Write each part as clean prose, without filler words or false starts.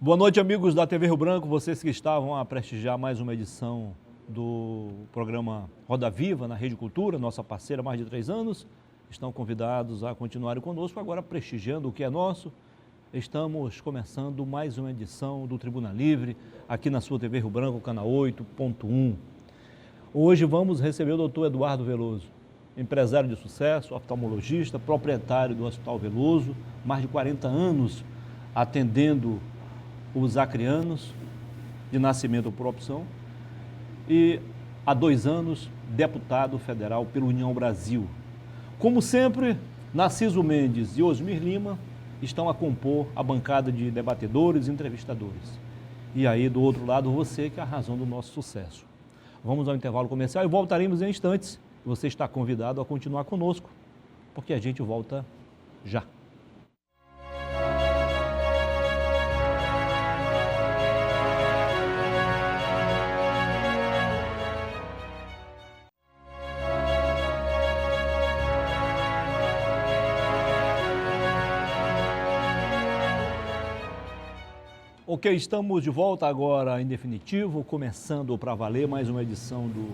Boa noite, amigos da TV Rio Branco, vocês que estavam a prestigiar mais uma edição do programa Roda Viva na Rede Cultura, nossa parceira há mais de 3 anos, estão convidados a continuarem conosco, agora prestigiando o que é nosso. Estamos começando mais uma edição do Tribuna Livre, aqui na sua TV Rio Branco, canal 8.1. Hoje vamos receber o Dr. Eduardo Veloso, empresário de sucesso, oftalmologista, proprietário do Hospital Veloso, mais de 40 anos atendendo os acrianos, de nascimento por opção, e há 2 anos deputado federal pela União Brasil. Como sempre, Narciso Mendes e Osmir Lima estão a compor a bancada de debatedores e entrevistadores. E aí, do outro lado, você que é a razão do nosso sucesso. Vamos ao intervalo comercial e voltaremos em instantes. Você está convidado a continuar conosco, porque a gente volta já. Ok, estamos de volta agora em definitivo, começando para valer mais uma edição do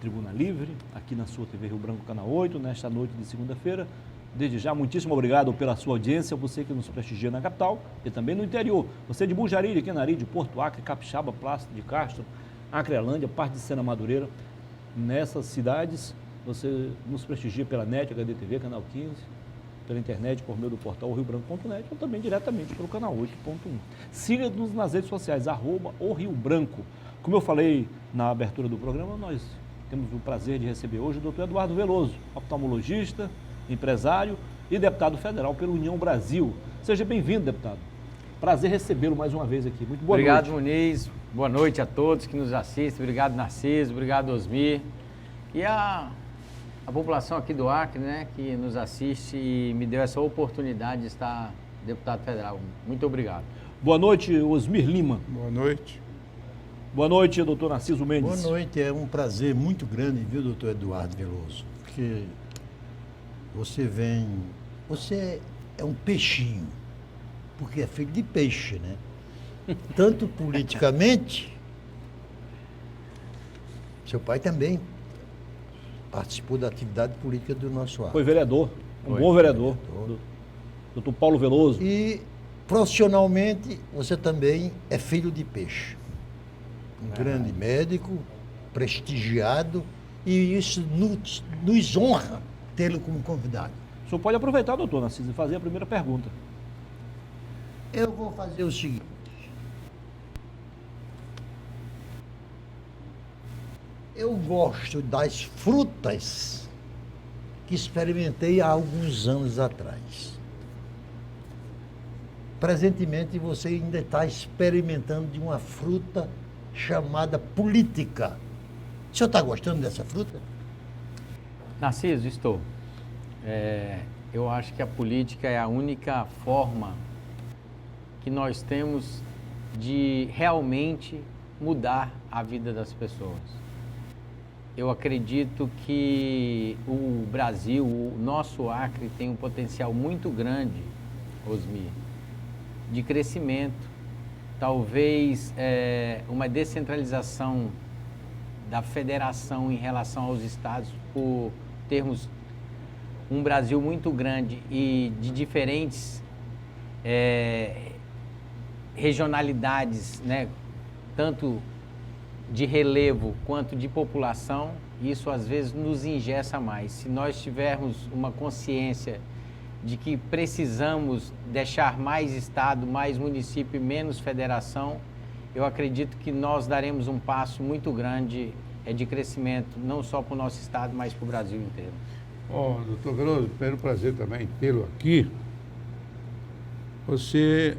Tribuna Livre, aqui na sua TV Rio Branco, canal 8, nesta noite de segunda-feira. Desde já, muitíssimo obrigado pela sua audiência, você que nos prestigia na capital e também no interior. Você de Bujari, Quenari, de Porto Acre, Capixaba, Plácido de Castro, Acrelândia, parte de Sena Madureira. Nessas cidades, você nos prestigia pela NET, HDTV, canal 15, pela internet, por meio do portal riobranco.net ou também diretamente pelo canal 8.1. Siga-nos nas redes sociais, @oRioBranco. Como eu falei na abertura do programa, nós temos o prazer de receber hoje o Dr. Eduardo Veloso, oftalmologista, empresário e deputado federal pela União Brasil. Seja bem-vindo, deputado. Prazer recebê-lo mais uma vez aqui. Muito boa noite. Obrigado, Muniz. Boa noite a todos que nos assistem. Obrigado, Narciso. Obrigado, Osmir. E a população aqui do Acre, né, que nos assiste e me deu essa oportunidade de estar deputado federal. Muito obrigado. Boa noite, Osmir Lima. Boa noite. Boa noite, doutor Narciso Mendes. Boa noite, é um prazer muito grande, viu, doutor Eduardo Veloso, porque você é um peixinho, porque é filho de peixe, né? Tanto politicamente, seu pai também participou da atividade política do nosso Acre. Foi vereador, bom vereador. Doutor Paulo Veloso. E profissionalmente, você também é filho de peixe. Um grande médico, prestigiado, e isso nos honra tê-lo como convidado. O senhor pode aproveitar, doutor Narciso, e fazer a primeira pergunta. Eu vou fazer o seguinte. Eu gosto das frutas que experimentei há alguns anos atrás. Presentemente, você ainda está experimentando de uma fruta chamada política. O senhor está gostando dessa fruta? Narciso, estou. Eu acho que a política é a única forma que nós temos de realmente mudar a vida das pessoas. Eu acredito que o Brasil, o nosso Acre, tem um potencial muito grande, Osmir, de crescimento. Talvez uma descentralização da federação em relação aos estados, por termos um Brasil muito grande e de diferentes regionalidades, né, tanto de relevo quanto de população, isso às vezes nos engessa mais. Se nós tivermos uma consciência de que precisamos deixar mais estado, mais município e menos federação, eu acredito que nós daremos um passo muito grande de crescimento, não só para o nosso estado, mas para o Brasil inteiro. Doutor Veloso, primeiro prazer também tê-lo aqui. Você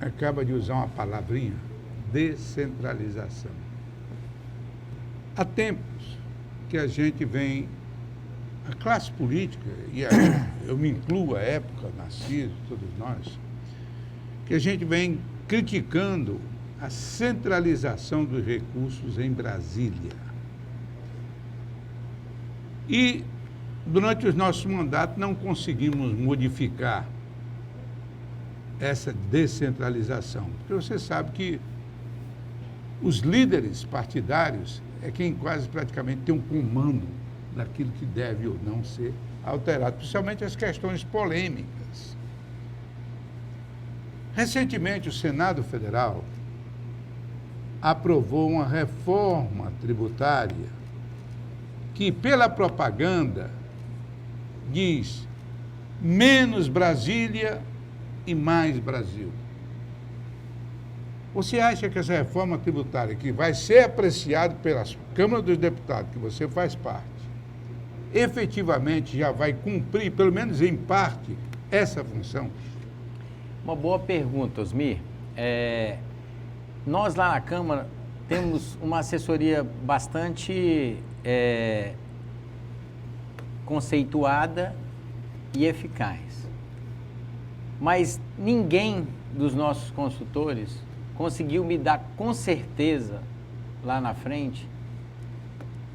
acaba de usar uma palavrinha, descentralização. Há tempos que a gente vem, a classe política, e eu me incluo a época, Narciso, todos nós, que a gente vem criticando a centralização dos recursos em Brasília. E, durante os nossos mandatos, não conseguimos modificar essa descentralização. Porque você sabe que os líderes partidários é quem quase praticamente tem um comando daquilo que deve ou não ser alterado, principalmente as questões polêmicas. Recentemente, o Senado Federal aprovou uma reforma tributária que, pela propaganda, diz menos Brasília e mais Brasil. Você acha que essa reforma tributária, que vai ser apreciada pela Câmara dos Deputados, que você faz parte, efetivamente já vai cumprir, pelo menos em parte, essa função? Uma boa pergunta, Osmir. Nós lá na Câmara temos uma assessoria bastante conceituada e eficaz. Mas ninguém dos nossos consultores conseguiu me dar com certeza, lá na frente,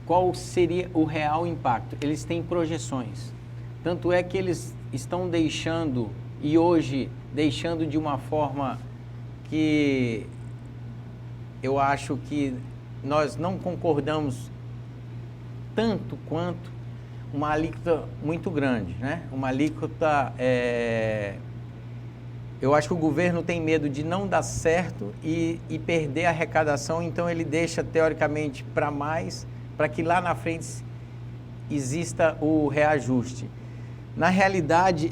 qual seria o real impacto. Eles têm projeções. Tanto é que eles estão deixando, e hoje deixando de uma forma que eu acho que nós não concordamos tanto quanto uma alíquota muito grande, né? Uma alíquota, eu acho que o governo tem medo de não dar certo e perder a arrecadação, então ele deixa teoricamente para mais, para que lá na frente exista o reajuste. Na realidade,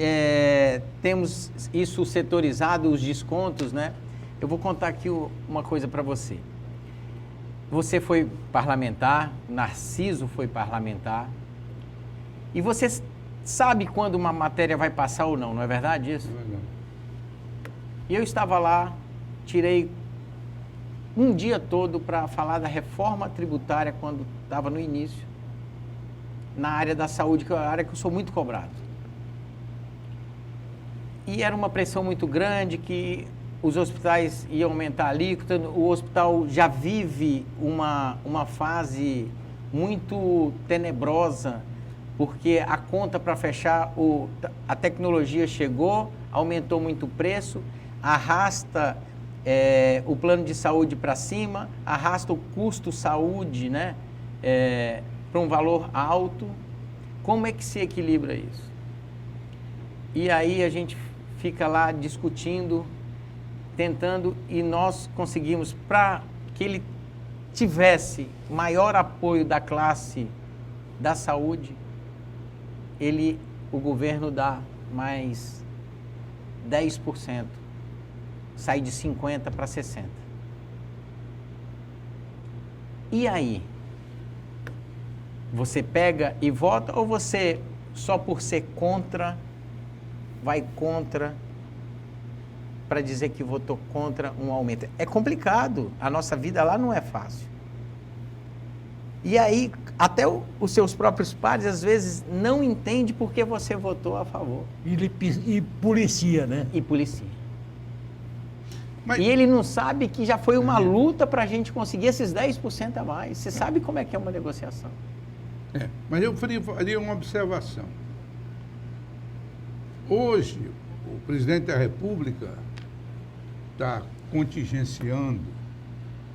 temos isso setorizado, os descontos, né? Eu vou contar aqui uma coisa para você. Você foi parlamentar, Narciso foi parlamentar, e você sabe quando uma matéria vai passar ou não, não é verdade isso? Não. E eu estava lá, tirei um dia todo para falar da reforma tributária quando estava no início, na área da saúde, que é a área que eu sou muito cobrado. E era uma pressão muito grande, que os hospitais iam aumentar a alíquota, o hospital já vive uma fase muito tenebrosa, porque a conta para fechar, a tecnologia chegou, aumentou muito o preço, arrasta o plano de saúde para cima, arrasta o custo saúde, né, para um valor alto. Como é que se equilibra isso? E aí a gente fica lá discutindo, tentando, e nós conseguimos, para que ele tivesse maior apoio da classe da saúde, o governo dá mais 10%, sai de 50% para 60%. E aí? Você pega e vota, ou você, só por ser contra, vai contra para dizer que votou contra um aumento? É complicado, a nossa vida lá não é fácil. E aí, até os seus próprios pares, às vezes, não entendem por que você votou a favor. E policia, né? E policia. Mas... E ele não sabe que já foi uma luta para a gente conseguir esses 10% a mais. Você sabe como é que é uma negociação. Mas eu faria uma observação. Hoje, o presidente da República está contingenciando,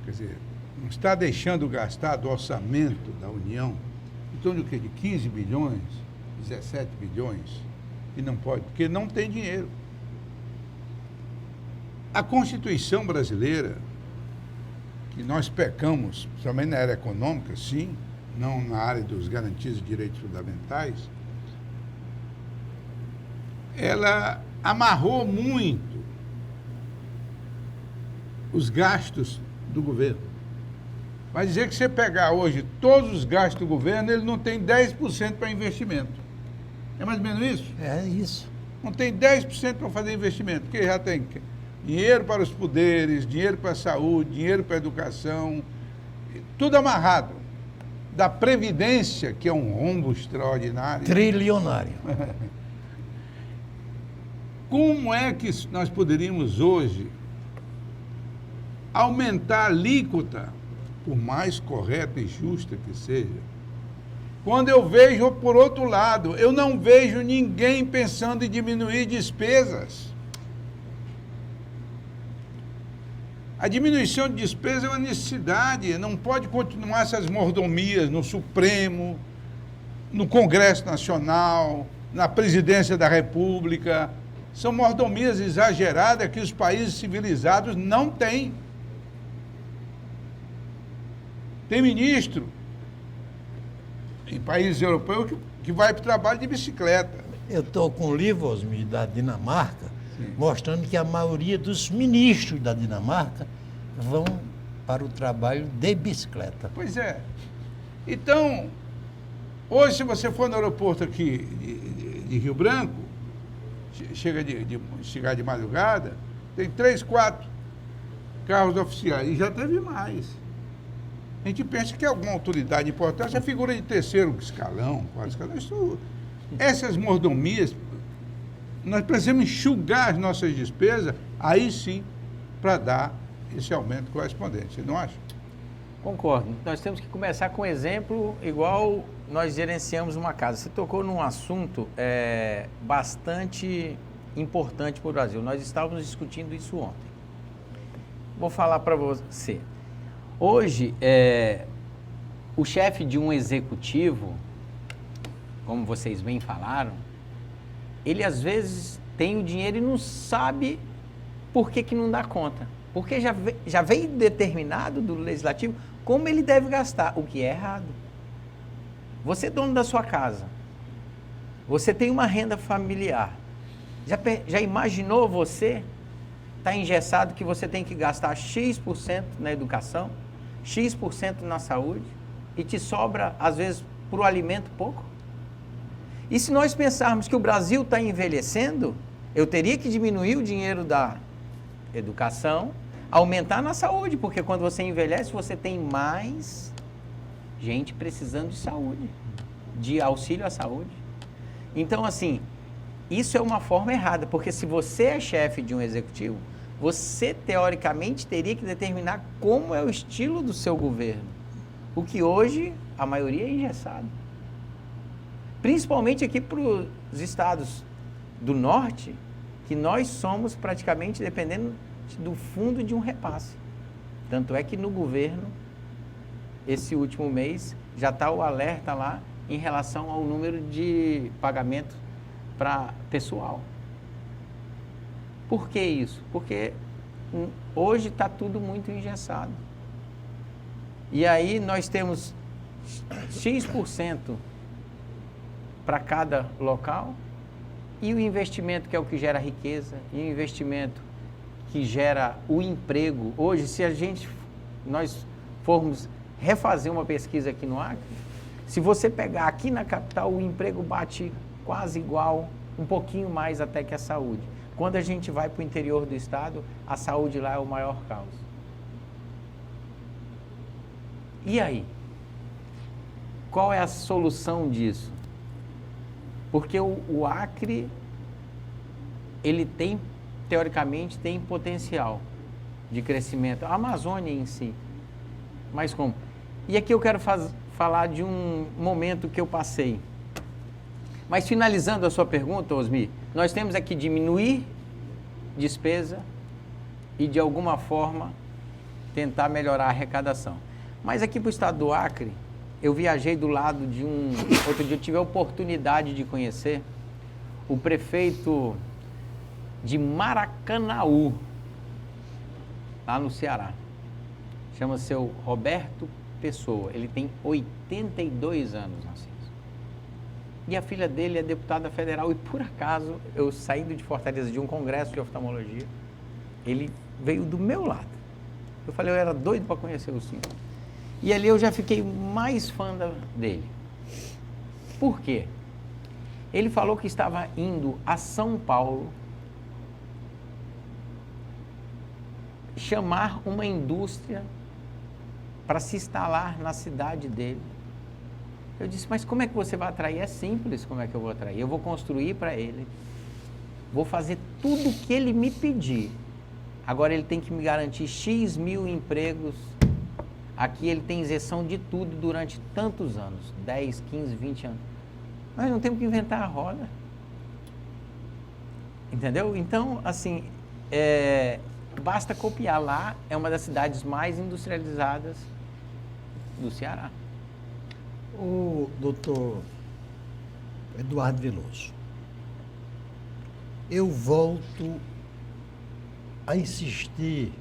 quer dizer, não está deixando gastar do orçamento da União, em torno de 15 bilhões, 17 bilhões, e não pode, porque não tem dinheiro. A Constituição brasileira, que nós pecamos, principalmente na área econômica, sim, não na área dos garantias de direitos fundamentais, ela amarrou muito os gastos do governo. Vai dizer que você pegar hoje todos os gastos do governo, ele não tem 10% para investimento. É mais ou menos isso? É isso. Não tem 10% para fazer investimento, porque já tem dinheiro para os poderes, dinheiro para a saúde, dinheiro para a educação, tudo amarrado. Da Previdência, que é um rombo extraordinário. Trilionário. Como é que nós poderíamos hoje aumentar a alíquota, por mais correta e justa que seja, quando eu vejo, por outro lado, eu não vejo ninguém pensando em diminuir despesas. A diminuição de despesa é uma necessidade, não pode continuar essas mordomias no Supremo, no Congresso Nacional, na Presidência da República. São mordomias exageradas que os países civilizados não têm. Tem ministro em países europeus que vai para o trabalho de bicicleta. Eu estou com um livro, Osmir, da Dinamarca, Sim. mostrando que a maioria dos ministros da Dinamarca vão para o trabalho de bicicleta. Pois é. Então, hoje, se você for no aeroporto aqui de Rio Branco, chegar de madrugada, tem 3, 4 carros oficiais, e já teve mais. A gente pensa que alguma autoridade importante, essa figura de terceiro escalão, quarto escalão, essas mordomias, nós precisamos enxugar as nossas despesas, aí sim, para dar esse aumento correspondente. Você não acha? Concordo. Nós temos que começar com um exemplo igual nós gerenciamos uma casa. Você tocou num assunto bastante importante para o Brasil. Nós estávamos discutindo isso ontem. Vou falar para você. Hoje, o chefe de um executivo, como vocês bem falaram, ele às vezes tem o dinheiro e não sabe por que não dá conta. Porque já veio determinado do legislativo como ele deve gastar, o que é errado. Você é dono da sua casa, você tem uma renda familiar, já imaginou você está engessado que você tem que gastar X% na educação, X% na saúde, e te sobra, às vezes, para o alimento pouco? E se nós pensarmos que o Brasil está envelhecendo, eu teria que diminuir o dinheiro da educação, aumentar na saúde, porque quando você envelhece, você tem mais gente precisando de saúde, de auxílio à saúde. Então, assim, isso é uma forma errada, porque se você é chefe de um executivo, você, teoricamente, teria que determinar como é o estilo do seu governo, o que hoje a maioria é engessado. Principalmente aqui para os estados do norte, que nós somos praticamente dependendo do fundo de um repasse. Tanto é que no governo, esse último mês, já está o alerta lá em relação ao número de pagamento para pessoal. Por que isso? Porque hoje está tudo muito engessado. E aí nós temos X% para cada local, e o investimento, que é o que gera riqueza, e o investimento que gera o emprego. Hoje, se nós formos refazer uma pesquisa aqui no Acre, se você pegar aqui na capital, o emprego bate quase igual, um pouquinho mais até que a saúde. Quando a gente vai para o interior do estado, a saúde lá é o maior caos. E aí? Qual é a solução disso? Porque o Acre, ele tem, teoricamente, tem potencial de crescimento. A Amazônia em si. Mas como? E aqui eu quero falar de um momento que eu passei. Mas finalizando a sua pergunta, Osmir, nós temos aqui diminuir despesa e, de alguma forma, tentar melhorar a arrecadação. Mas aqui para o estado do Acre, eu viajei do lado de outro dia eu tive a oportunidade de conhecer o prefeito de Maracanaú, lá no Ceará. Chama-se o Roberto Pessoa. Ele tem 82 anos, Narciso. E a filha dele é deputada federal. E, por acaso, eu saindo de Fortaleza de um congresso de oftalmologia, ele veio do meu lado. Eu falei, eu era doido para conhecer o senhor. E ali eu já fiquei mais fã dele. Por quê? Ele falou que estava indo a São Paulo chamar uma indústria para se instalar na cidade dele. Eu disse, mas como é que você vai atrair? É simples como é que eu vou atrair. Eu vou construir para ele, vou fazer tudo o que ele me pedir. Agora ele tem que me garantir X mil empregos. Aqui ele tem isenção de tudo durante tantos anos, 10, 15, 20 anos. Nós não temos que inventar a roda. Entendeu? Então, assim, basta copiar. Lá é uma das cidades mais industrializadas do Ceará. O doutor Eduardo Veloso, eu volto a insistir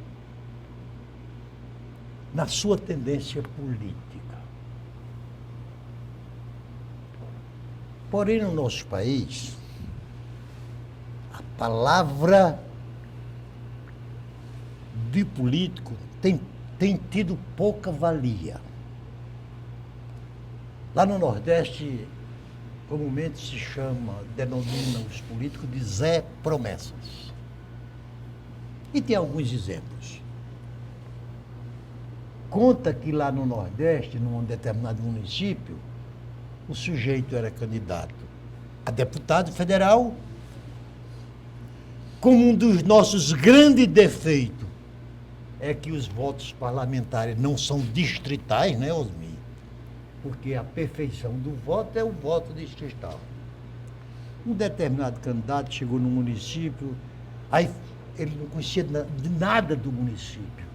na sua tendência política. Porém, no nosso país, a palavra de político tem tido pouca valia. Lá no Nordeste, comumente se denomina os políticos de Zé Promessas. E tem alguns exemplos. Conta que lá no Nordeste, num determinado município, o sujeito era candidato a deputado federal, como um dos nossos grandes defeitos é que os votos parlamentares não são distritais, né, Osmir? Porque a perfeição do voto é o voto distrital. Um determinado candidato chegou no município, aí ele não conhecia nada do município.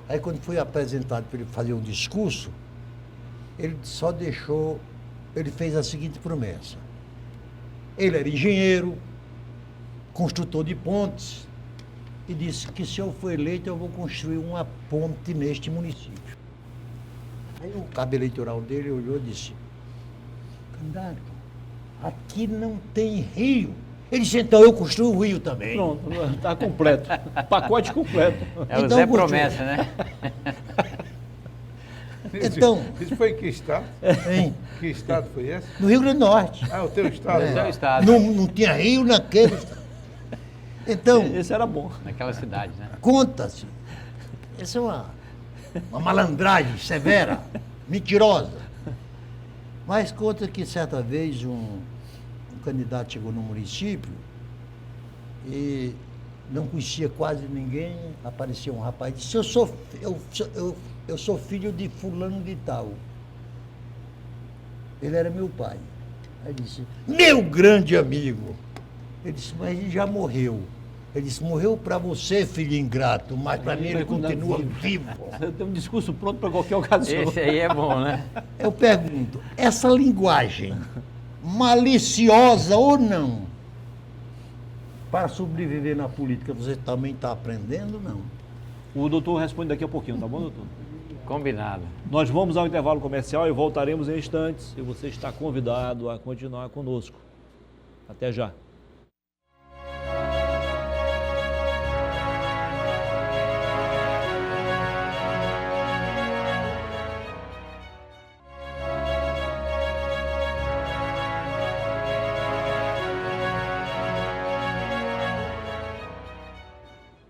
Aí quando foi apresentado para ele fazer um discurso, ele fez a seguinte promessa. Ele era engenheiro, construtor de pontes, e disse que se eu for eleito eu vou construir uma ponte neste município. Aí o cabo eleitoral dele olhou e disse, candidato, aqui não tem rio. Ele disse, então eu construo o rio também. Pronto, está completo. Pacote completo. É o Então, Zé construiu. Promessa, né? Então, Isso foi em que estado? hein, Que estado foi esse? no Rio Grande do Norte. Ah, o teu estado. É o lá. estado, Não tinha rio naquele. Então, Esse era bom. naquela cidade, né? conta-se. Essa é uma malandragem severa, mentirosa. Mas conta que certa vez um candidato chegou no município e não conhecia quase ninguém, apareceu um rapaz e disse, eu sou filho de fulano de tal. Ele era meu pai. Aí disse, meu grande amigo. Ele disse, mas ele já morreu. Ele disse, morreu para você, filho ingrato, mas para mim ele continua vivo. Tem um discurso pronto para qualquer ocasião. Esse aí é bom, né? Eu pergunto, essa linguagem, maliciosa ou não, para sobreviver na política, você também está aprendendo, não? O doutor responde daqui a pouquinho, tá bom, doutor? Combinado. Nós vamos ao intervalo comercial e voltaremos em instantes. E você está convidado a continuar conosco. Até já.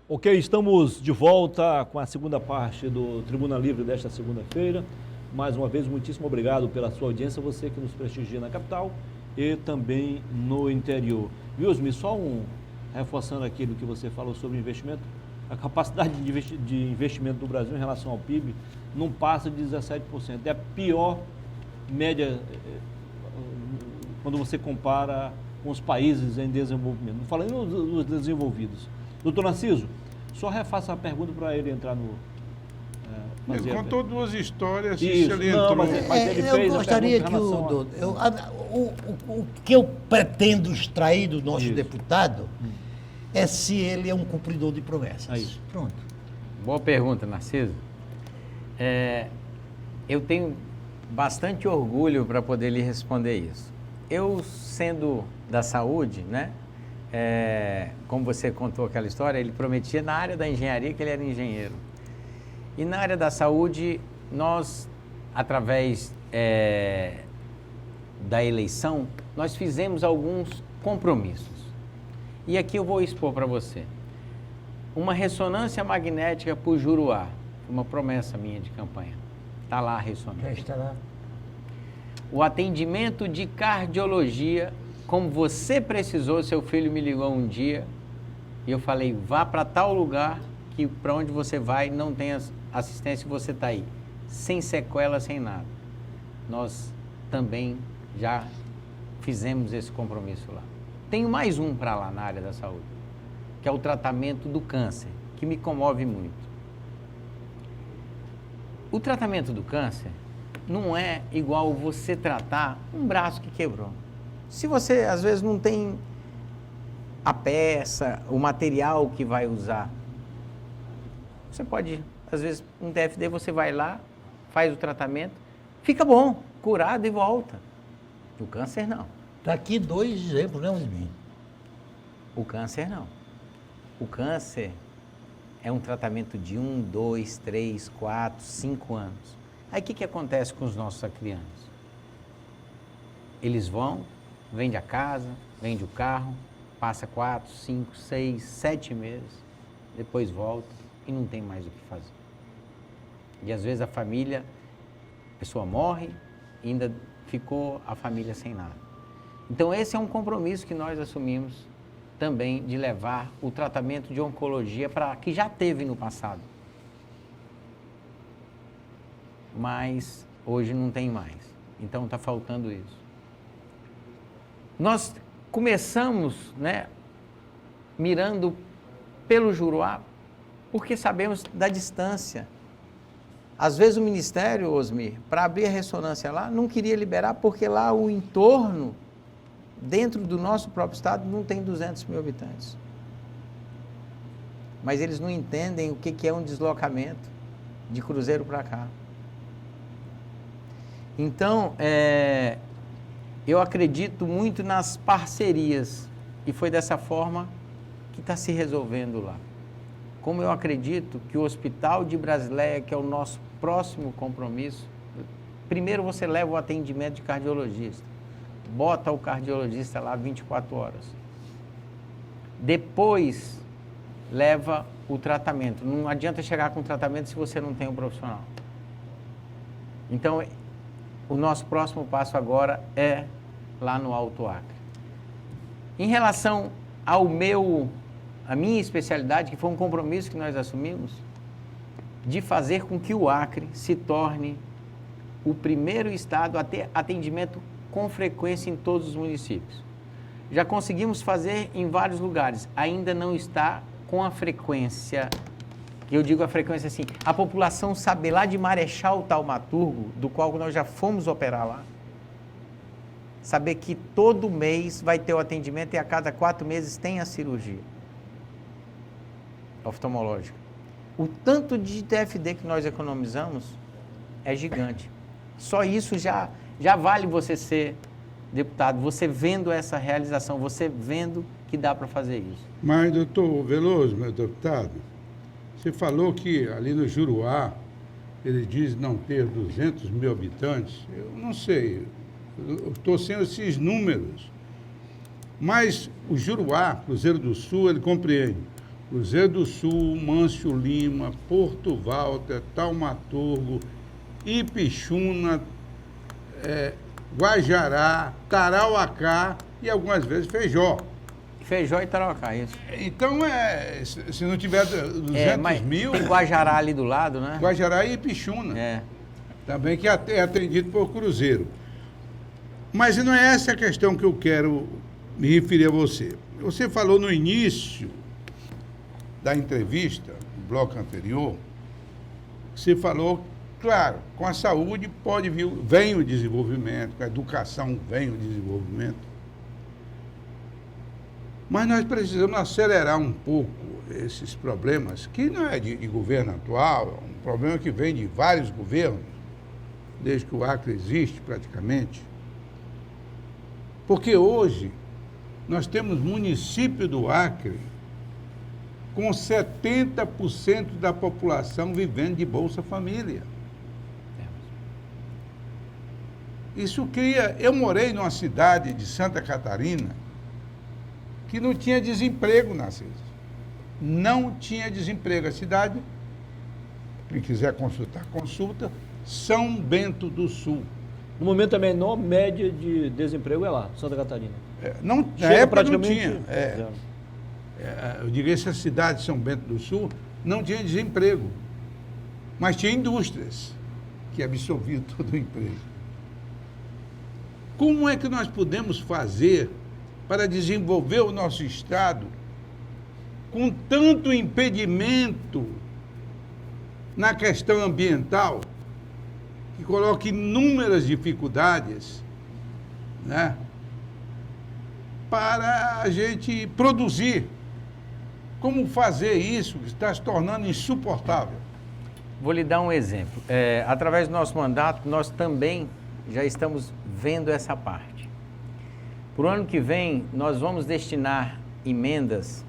Ok, estamos de volta com a segunda parte do Tribuna Livre desta segunda-feira. Mais uma vez, muitíssimo obrigado pela sua audiência, você que nos prestigia na capital e também no interior. Wilson, só reforçando aquilo que você falou sobre investimento, a capacidade de investimento do Brasil em relação ao PIB não passa de 17%. É a pior média quando você compara com os países em desenvolvimento. Não falando dos desenvolvidos. Doutor Narciso, só refaça a pergunta para ele entrar no... Ele contou duas histórias e Isso, se ele não, entrou... mas ele fez eu a gostaria que pergunta em relação o que eu pretendo extrair do nosso Isso. deputado é se ele é um cumpridor de promessas. É isso. Pronto. Boa pergunta, Narciso. Eu tenho bastante orgulho para poder lhe responder isso. Eu, sendo da saúde, né? Como você contou aquela história, ele prometia na área da engenharia que ele era engenheiro. E na área da saúde, nós, através da eleição, nós fizemos alguns compromissos. E aqui eu vou expor para você. Uma ressonância magnética por Juruá, uma promessa minha de campanha. Está lá a Já ressonância. está lá. O atendimento de cardiologia, como você precisou, seu filho me ligou um dia e eu falei, vá para tal lugar que para onde você vai não tem assistência e você está aí, sem sequela, sem nada. Nós também já fizemos esse compromisso lá. Tenho mais um para lá na área da saúde, que é o tratamento do câncer, que me comove muito. O tratamento do câncer não é igual você tratar um braço que quebrou. Se você, às vezes, não tem a peça, o material que vai usar, você pode, às vezes, um DFD, você vai lá, faz o tratamento, fica bom, curado e volta. O câncer, não. Está aqui 2 exemplos, né, Osmir? O câncer, não. O câncer é um tratamento de 1, 2, 3, 4, 5 anos. Aí o que acontece com os nossos acrianos? Eles vão, vende a casa, vende o carro, passa 4, 5, 6, 7 meses, depois volta e não tem mais o que fazer. E às vezes a pessoa morre e ainda ficou a família sem nada. Então esse é um compromisso que nós assumimos também de levar o tratamento de oncologia para que já teve no passado. Mas hoje não tem mais. Então está faltando isso. Nós começamos, né, mirando pelo Juruá, porque sabemos da distância. Às vezes o Ministério, Osmir, para abrir a ressonância lá, não queria liberar, porque lá o entorno, dentro do nosso próprio estado, não tem 200 mil habitantes. Mas eles não entendem o que é um deslocamento de Cruzeiro para cá. Então, eu acredito muito nas parcerias, e foi dessa forma que está se resolvendo lá. Como eu acredito que o Hospital de Brasileia, que é o nosso próximo compromisso, primeiro você leva o atendimento de cardiologista, bota o cardiologista lá 24 horas. Depois, leva o tratamento. Não adianta chegar com o tratamento se você não tem um profissional. Então, o nosso próximo passo agora é lá no Alto Acre. Em relação a minha especialidade, que foi um compromisso que nós assumimos, de fazer com que o Acre se torne o primeiro estado a ter atendimento com frequência em todos os municípios. Já conseguimos fazer em vários lugares, ainda não está com a frequência, eu digo a frequência assim, a população saber lá de Marechal Taumaturgo, do qual nós já fomos operar lá, saber que todo mês vai ter o atendimento e a cada 4 meses tem a cirurgia oftalmológica. O tanto de TFD que nós economizamos é gigante. Só isso já vale você ser deputado, você vendo essa realização, você vendo que dá para fazer isso. Mas, doutor Veloso, meu deputado, você falou que ali no Juruá, ele diz não ter 200 mil habitantes. Eu não sei, eu estou sem esses números. Mas o Juruá, Cruzeiro do Sul, ele compreende. Cruzeiro do Sul, Mâncio Lima, Porto Walter, Taumaturgo, Ipixuna, Guajará, Tarauacá e algumas vezes Feijó. Feijó e Tarauacá, isso. Então, se não tiver 200 mil... Tem Guajará ali do lado, né? Guajará e Ipixuna. Também que é atendido por Cruzeiro. Mas não é essa a questão que eu quero me referir a você. Você falou no início da entrevista, no bloco anterior, você falou, claro, com a saúde vem o desenvolvimento, com a educação vem o desenvolvimento. Mas nós precisamos acelerar um pouco esses problemas, que não é de governo atual, é um problema que vem de vários governos, desde que o Acre existe praticamente. Porque hoje nós temos município do Acre com 70% da população vivendo de Bolsa Família. Isso cria... Eu morei numa cidade de Santa Catarina que não tinha desemprego, Narciso. Não tinha desemprego. A cidade, quem quiser consultar, consulta, São Bento do Sul. No momento, a menor média de desemprego é lá, Santa Catarina. Na época praticamente não tinha. Eu diria, essa cidade de São Bento do Sul não tinha desemprego, mas tinha indústrias que absorviam todo o emprego. Como é que nós podemos fazer para desenvolver o nosso Estado com tanto impedimento na questão ambiental, que coloca inúmeras dificuldades, né, para a gente produzir. Como fazer isso que está se tornando insuportável? Vou lhe dar um exemplo. Através do nosso mandato, nós também já estamos vendo essa parte. Para o ano que vem, nós vamos destinar emendas,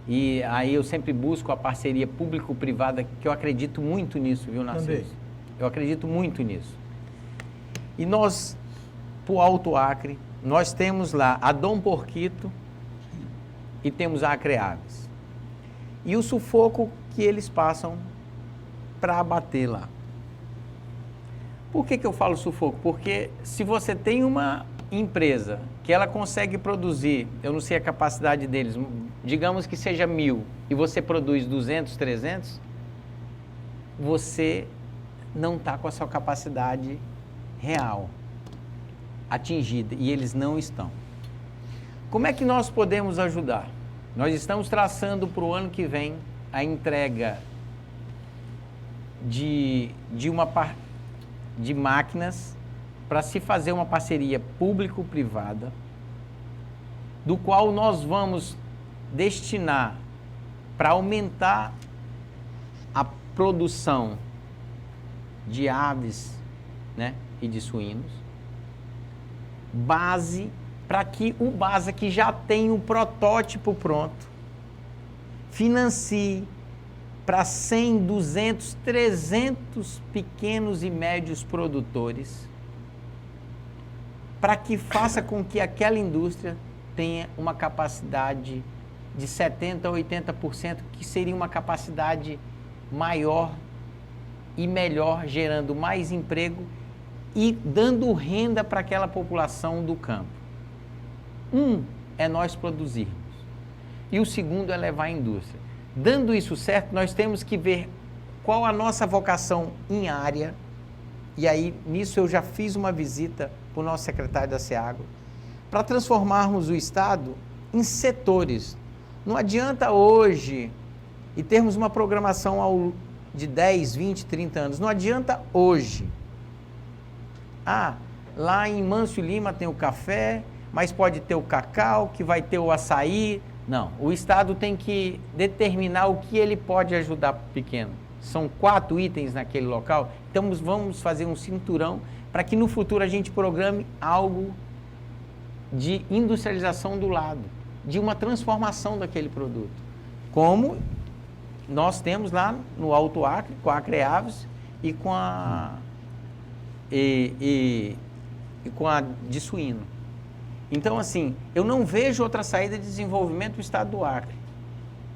e aí eu sempre busco a parceria público-privada, que eu acredito muito nisso, viu, Narciso? Eu acredito muito nisso. E nós, para o Alto Acre, nós temos lá a Dom Porquito e temos a Acreaves. E o sufoco que eles passam para abater lá. Por que eu falo sufoco? Porque se você tem uma empresa que ela consegue produzir, eu não sei a capacidade deles, digamos que seja 1.000 e você produz 200, 300, você não está com a sua capacidade real atingida e eles não estão. Como é que nós podemos ajudar? Nós estamos traçando para o ano que vem a entrega de máquinas para se fazer uma parceria público-privada, do qual nós vamos destinar para aumentar a produção de aves, né, e de suínos, base para que o BASA, que já tem um protótipo pronto, financie para 100, 200, 300 pequenos e médios produtores, para que faça com que aquela indústria tenha uma capacidade de 70% a 80%, que seria uma capacidade maior e melhor, gerando mais emprego e dando renda para aquela população do campo. É nós produzirmos. E o segundo é levar a indústria. Dando isso certo, nós temos que ver qual a nossa vocação em área. E aí, nisso eu já fiz uma visita para o nosso secretário da SEAGRO, para transformarmos o Estado em setores. Não adianta hoje, e termos uma programação de 10, 20, 30 anos, não adianta hoje. Lá em Mâncio Lima tem o café, mas pode ter o cacau, que vai ter o açaí. Não, o Estado tem que determinar o que ele pode ajudar para o pequeno. São 4 itens naquele local, então vamos fazer um cinturão para que no futuro a gente programe algo de industrialização do lado, de uma transformação daquele produto. Como nós temos lá no Alto Acre, com a Acreaves e com a de suíno. Então, assim, eu não vejo outra saída de desenvolvimento do Estado do Acre.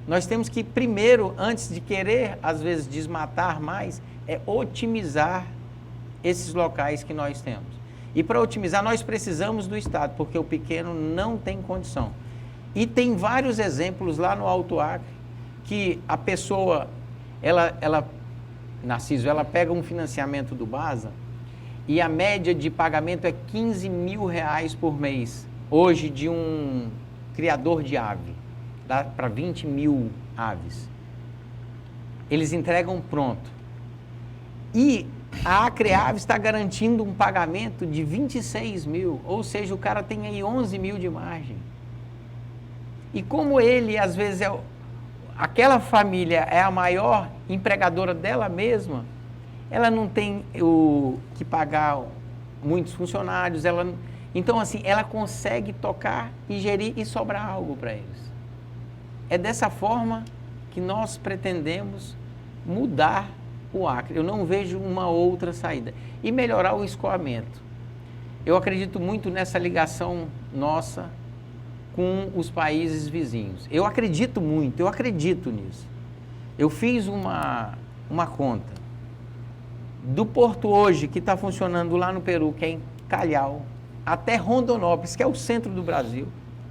Nós temos que, primeiro, antes de querer, às vezes, desmatar mais, otimizar esses locais que nós temos. E para otimizar, nós precisamos do Estado, porque o pequeno não tem condição. E tem vários exemplos lá no Alto Acre, que a pessoa, Narciso, ela pega um financiamento do BASA, e a média de pagamento é R$15 mil por mês, hoje, de um criador de ave, dá para 20 mil aves. Eles entregam pronto. E a Acreaves está garantindo um pagamento de 26 mil, ou seja, o cara tem aí 11 mil de margem. E como ele, às vezes, aquela família é a maior empregadora dela mesma, ela não tem que pagar muitos funcionários, então, assim, ela consegue tocar e gerir e sobrar algo para eles. É dessa forma que nós pretendemos mudar o Acre. Eu não vejo uma outra saída. E melhorar o escoamento. Eu acredito muito nessa ligação nossa com os países vizinhos. Eu acredito muito, eu acredito nisso. Eu fiz uma conta. Do porto hoje, que está funcionando lá no Peru, que é em Calhau, até Rondonópolis, que é o centro do Brasil,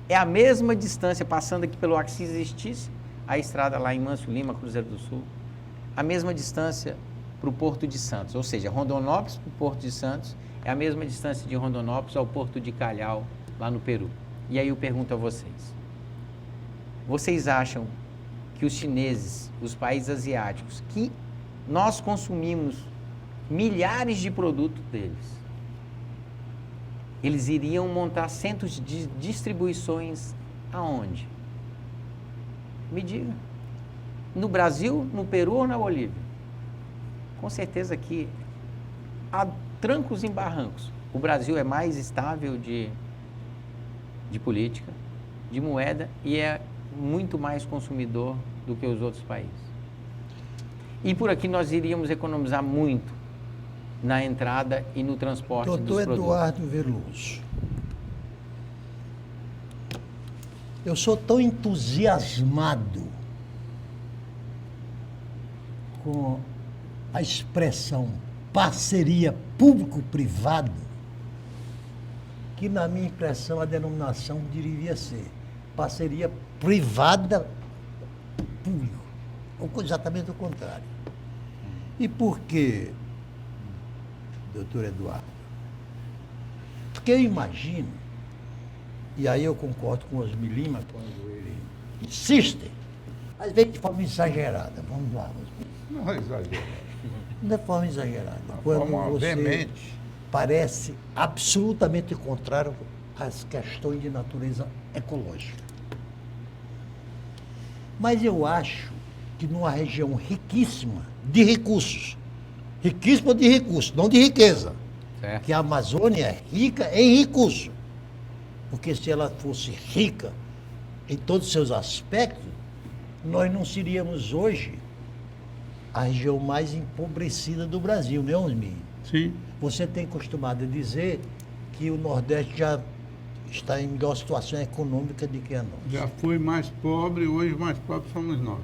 é a mesma distância, passando aqui pelo Acre, se existisse a estrada lá em Mâncio Lima, Cruzeiro do Sul, a mesma distância para o Porto de Santos, ou seja, Rondonópolis para o Porto de Santos é a mesma distância de Rondonópolis ao Porto de Calhau, lá no Peru. E aí eu pergunto a vocês, vocês acham que os chineses, os países asiáticos, que nós consumimos milhares de produtos deles, eles iriam montar centros de distribuições aonde? Me diga. No Brasil, no Peru ou na Bolívia? Com certeza que há trancos e barrancos. O Brasil é mais estável de política, de moeda, e é muito mais consumidor do que os outros países. E por aqui nós iríamos economizar muito na entrada e no transporte dos Doutor produtos. Eduardo Veloso, eu sou tão entusiasmado com a expressão parceria público-privado que, na minha impressão, a denominação deveria ser parceria privada-público, ou exatamente o contrário. E por quê, doutor Eduardo? Porque eu imagino, e aí eu concordo com o Osmi Lima quando ele insiste, às vezes de forma exagerada, vamos lá, Osmi. Não é exagero. De forma exagerada. De Quando forma você veemente. parece absolutamente contrário às questões de natureza ecológica. Mas eu acho que numa região riquíssima de recursos, não de riqueza, Certo. que a Amazônia é rica em recursos, porque se ela fosse rica em todos os seus aspectos, nós não seríamos hoje a região mais empobrecida do Brasil, né, Osmi? Sim. Você tem costumado dizer que o Nordeste já está em melhor situação econômica do que a nossa. Já fui mais pobre, hoje mais pobre somos nós.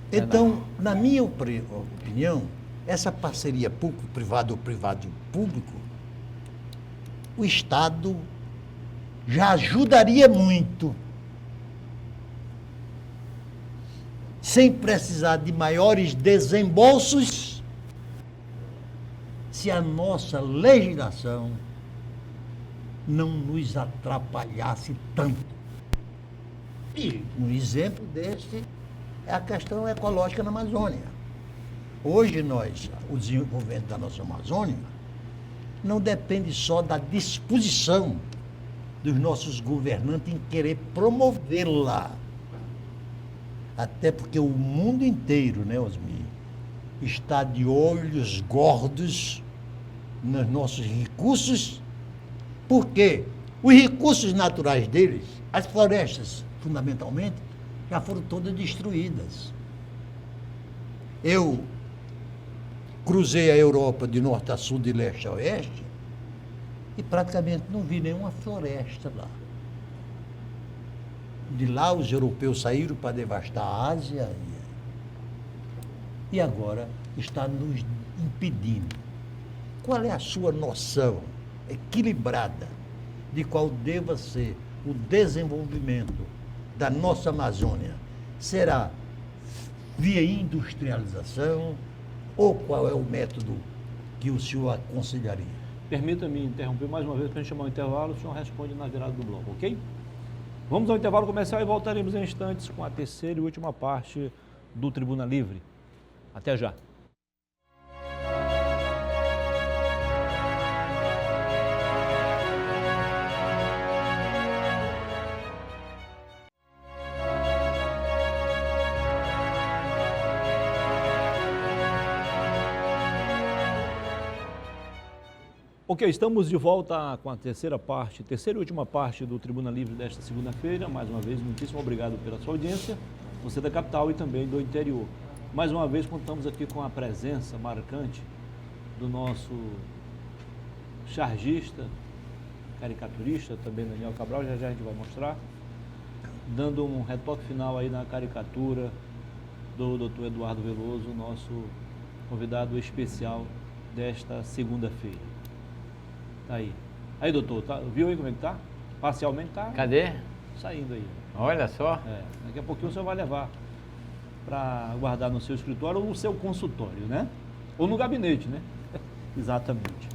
Então, na minha opinião, essa parceria público-privado ou privado-público, o Estado já ajudaria muito, sem precisar de maiores desembolsos, se a nossa legislação não nos atrapalhasse tanto. E um exemplo deste é a questão ecológica na Amazônia. Hoje o desenvolvimento da nossa Amazônia não depende só da disposição dos nossos governantes em querer promovê-la. Até porque o mundo inteiro, né, Osmi, está de olhos gordos nos nossos recursos, porque os recursos naturais deles, as florestas, fundamentalmente, já foram todas destruídas. Eu cruzei a Europa de norte a sul, de leste a oeste, e praticamente não vi nenhuma floresta lá. De lá os europeus saíram para devastar a Ásia e agora está nos impedindo. Qual é a sua noção equilibrada de qual deva ser o desenvolvimento da nossa Amazônia? Será via industrialização ou qual é o método que o senhor aconselharia? Permita-me interromper mais uma vez para a gente chamar o intervalo, o senhor responde na virada do bloco, ok? Vamos ao intervalo comercial e voltaremos em instantes com a terceira e última parte do Tribuna Livre. Até já. Ok, estamos de volta com a terceira e última parte do Tribuna Livre desta segunda-feira. Mais uma vez, muitíssimo obrigado pela sua audiência, você da capital e também do interior. Mais uma vez, contamos aqui com a presença marcante do nosso chargista, caricaturista, também Daniel Cabral, já a gente vai mostrar, dando um retoque final aí na caricatura do Dr. Eduardo Veloso, nosso convidado especial desta segunda-feira. Tá aí. Aí, doutor, tá, viu aí como é que tá? Parcialmente tá Cadê? saindo aí. Olha só. Daqui a pouquinho o senhor vai levar para guardar no seu escritório ou no seu consultório, né? Ou no gabinete, né? Exatamente.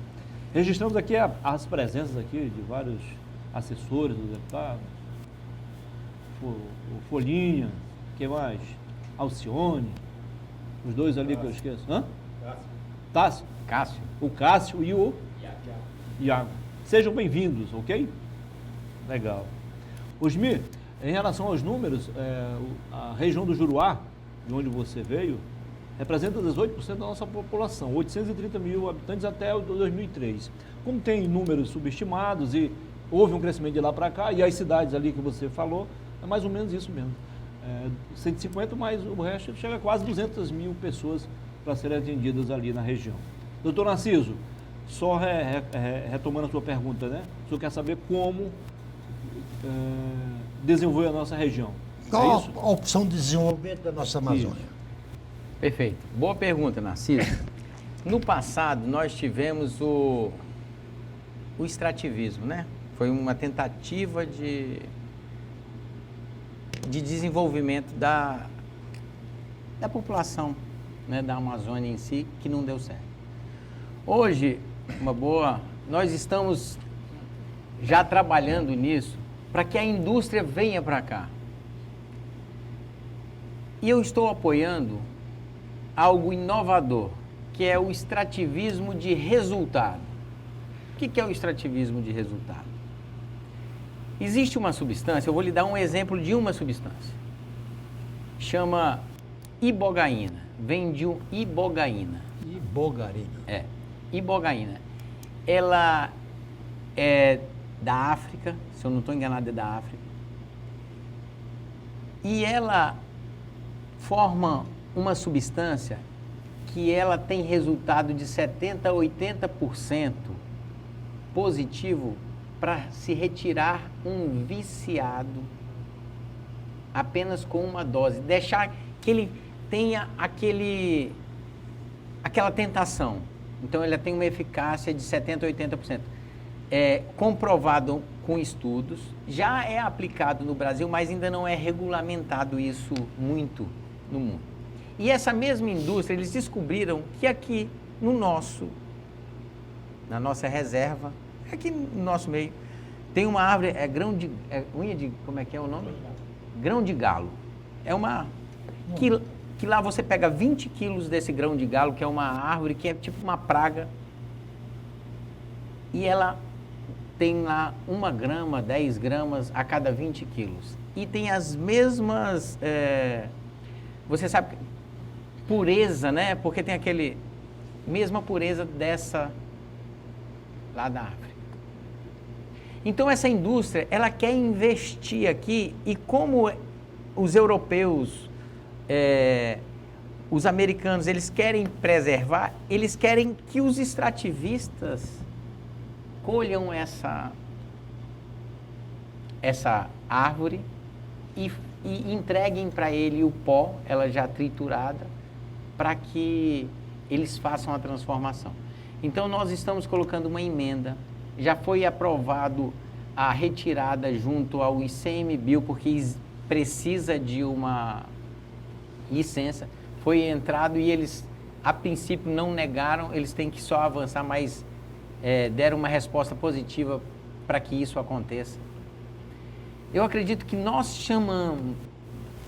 Registramos aqui as presenças aqui de vários assessores do deputado. O Folhinha, quem mais? Alcione, os dois ali que eu esqueço. Hã? Tássio. Cássio. O Cássio e o Iago. Sejam bem-vindos, ok? Legal. Osmir, em relação aos números, a região do Juruá, de onde você veio, representa 18% da nossa população, 830 mil habitantes até o 2003. Como tem números subestimados e houve um crescimento de lá para cá, e as cidades ali que você falou, é mais ou menos isso mesmo. 150, mas o resto chega a quase 200 mil pessoas para serem atendidas ali na região. Doutor Narciso, só retomando a sua pergunta, né? O senhor quer saber como desenvolver a nossa região. Qual é isso? a opção de desenvolvimento da nossa Amazônia? Isso. Perfeito. Boa pergunta, Narciso. No passado, nós tivemos o extrativismo, né? Foi uma tentativa de desenvolvimento da população, né, da Amazônia em si, que não deu certo. Hoje, nós estamos já trabalhando nisso para que a indústria venha para cá. E eu estou apoiando algo inovador, que é o extrativismo de resultado. O que é o extrativismo de resultado? Existe uma substância, eu vou lhe dar um exemplo de uma substância. Chama ibogaína. Vem de ibogaína. Ibogaína. Ibogaína. Ela é da África, se eu não estou enganado, é da África. E ela forma uma substância que ela tem resultado de 70% a 80% positivo para se retirar um viciado apenas com uma dose, deixar que ele tenha aquela tentação. Então, ela tem uma eficácia de 70% a 80%. É comprovado com estudos, já é aplicado no Brasil, mas ainda não é regulamentado isso muito no mundo. E essa mesma indústria, eles descobriram que aqui na nossa reserva, aqui no nosso meio, tem uma árvore, como é que é o nome? Grão de galo. É uma, que lá você pega 20 quilos desse grão de galo, que é uma árvore que é tipo uma praga, e ela tem lá 1 grama, 10 gramas a cada 20 quilos. E tem as mesmas, você sabe, pureza, né? Porque tem mesma pureza dessa lá da África. Então essa indústria, ela quer investir aqui, e como os europeus, os americanos, eles querem preservar, eles querem que os extrativistas colham essa árvore e entreguem para ele o pó, ela já triturada, para que eles façam a transformação. Então nós estamos colocando uma emenda, já foi aprovado a retirada junto ao ICMBio, porque precisa de uma licença, foi entrado e eles a princípio não negaram, eles têm que só avançar, mas deram uma resposta positiva para que isso aconteça. Eu acredito que nós chamamos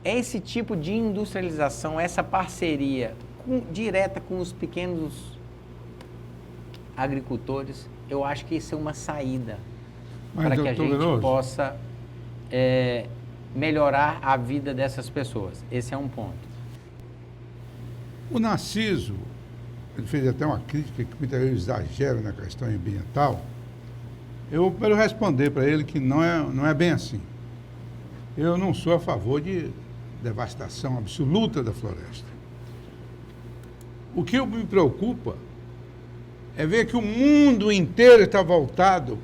esse tipo de industrialização, essa parceria direta com os pequenos agricultores, eu acho que isso é uma saída para que a gente possa melhorar a vida dessas pessoas. Esse é um ponto. O Narciso, ele fez até uma crítica que muitas vezes exagera na questão ambiental. Eu quero responder para ele que não é bem assim. Eu não sou a favor de devastação absoluta da floresta. O que me preocupa é ver que o mundo inteiro está voltado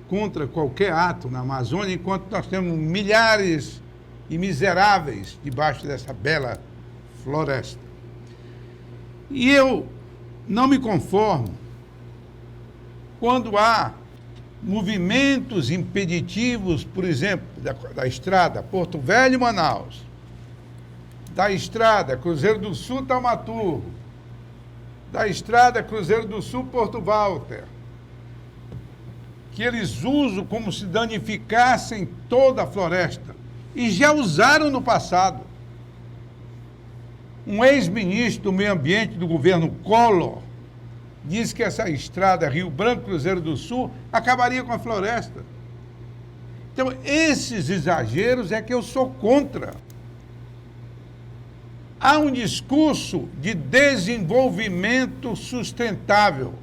contra qualquer ato na Amazônia, enquanto nós temos milhares e miseráveis debaixo dessa bela floresta. E eu não me conformo quando há movimentos impeditivos, por exemplo, da estrada Porto Velho, Manaus, da estrada Cruzeiro do Sul, Taumaturgo, da estrada Cruzeiro do Sul, Porto Walter, que eles usam como se danificassem toda a floresta, e já usaram no passado. Um ex-ministro do Meio Ambiente do governo Collor disse que essa estrada Rio Branco Cruzeiro do Sul acabaria com a floresta. Então, esses exageros é que eu sou contra. Há um discurso de desenvolvimento sustentável.